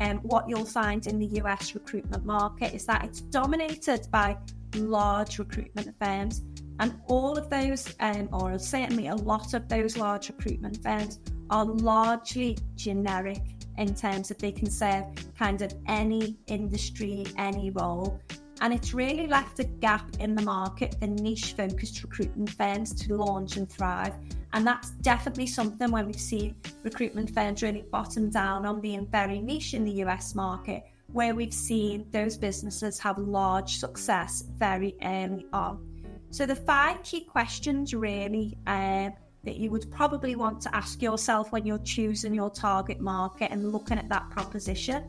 actually what you'll find in the US recruitment market is that it's dominated by large recruitment firms, and all of those, or certainly a lot of those large recruitment firms, are largely generic in terms of they can serve kind of any industry, any role. And it's really left a gap in the market for niche-focused recruitment firms to launch and thrive. And that's definitely something when we've seen recruitment firms really bottom down on being very niche in the US market, where we've seen those businesses have large success very early on. So the 5 key questions really that you would probably want to ask yourself when you're choosing your target market and looking at that proposition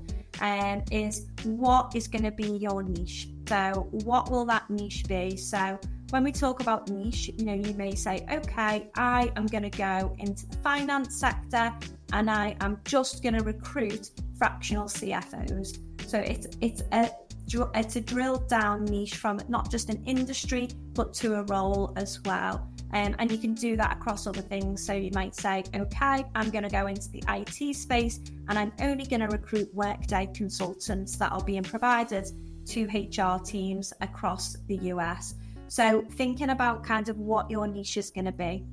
is, what is going to be your niche? So what will that niche be? So when we talk about niche, you may say, okay, I am going to go into the finance sector and I am just going to recruit fractional CFOs. So it's a drilled down niche from not just an industry, but to a role as well. And you can do that across other things. So you might say, okay, I'm going to go into the IT space and I'm only going to recruit Workday consultants that are being provided to HR teams across the US. So thinking about kind of what your niche is going to be.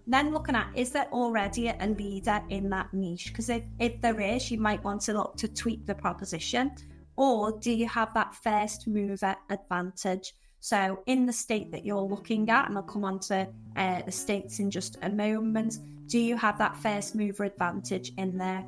Then looking at, is there already a leader in that niche? Because if there is, you might want to look to tweak the proposition. Or do you have that first mover advantage? So in the state that you're looking at, and I'll come on to the states in just a moment, do you have that first mover advantage in there?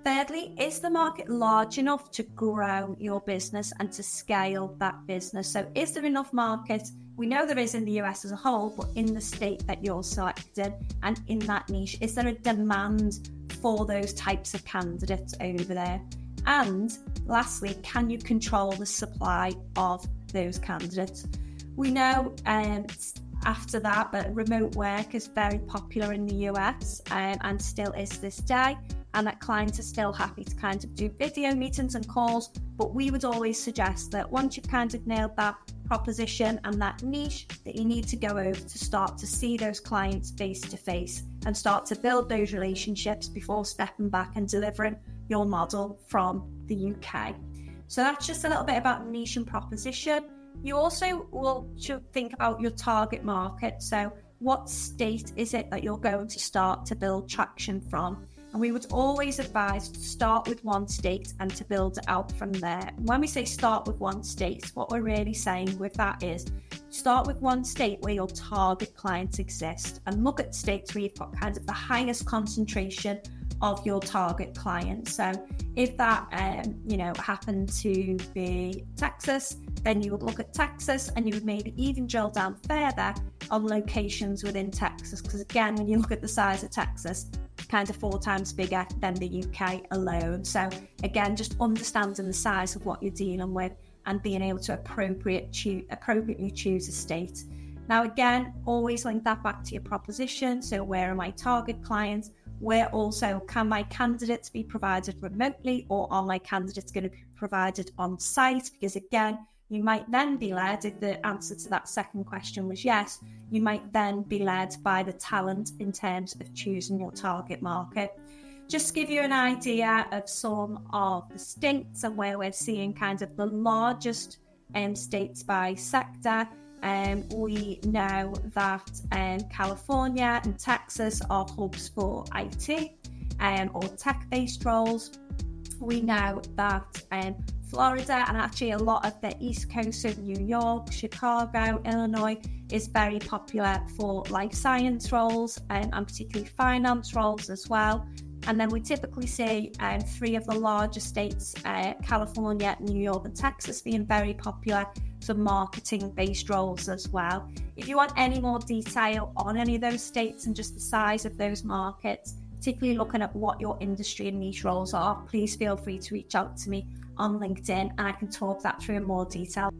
Thirdly, is the market large enough to grow your business and to scale that business? So is there enough market? We know there is in the US as a whole, but in the state that you're selected and in that niche, is there a demand for those types of candidates over there? And lastly, can you control the supply of those candidates? We know after that, but remote work is very popular in the US and still is this day, and that clients are still happy to kind of do video meetings and calls. But we would always suggest that once you've kind of nailed that proposition and that niche, that you need to go over to start to see those clients face to face and start to build those relationships before stepping back and delivering your model from the UK. So that's just a little bit about niche and proposition. You also should think about your target market. So what state is it that you're going to start to build traction from? And we would always advise to start with one state and to build it out from there. When we say start with one state, what we're really saying with that is start with one state where your target clients exist and look at states where you've got kind of the highest concentration of your target clients. So if that happened to be Texas, then you would look at Texas and you would maybe even drill down further on locations within Texas, because again, when you look at the size of Texas, it's kind of 4 times bigger than the UK alone. So again, just understanding the size of what you're dealing with and being able to appropriately choose a state. Now again, always link that back to your proposition. So where are my target clients? Where also can my candidates be provided remotely, or are my candidates going to be provided on site? Because again, you might then be led, if the answer to that second question was yes, you might then be led by the talent in terms of choosing your target market. Just to give you an idea of some of the states and where we're seeing kind of the largest states by sector. We know that California and Texas are hubs for IT or tech-based roles. We know that Florida and actually a lot of the East Coast of New York, Chicago, Illinois is very popular for life science roles and particularly finance roles as well. And then we typically see 3 of the larger states, California, New York and Texas, being very popular for marketing-based roles as well. If you want any more detail on any of those states and just the size of those markets, particularly looking at what your industry and niche roles are, please feel free to reach out to me on LinkedIn and I can talk that through in more detail.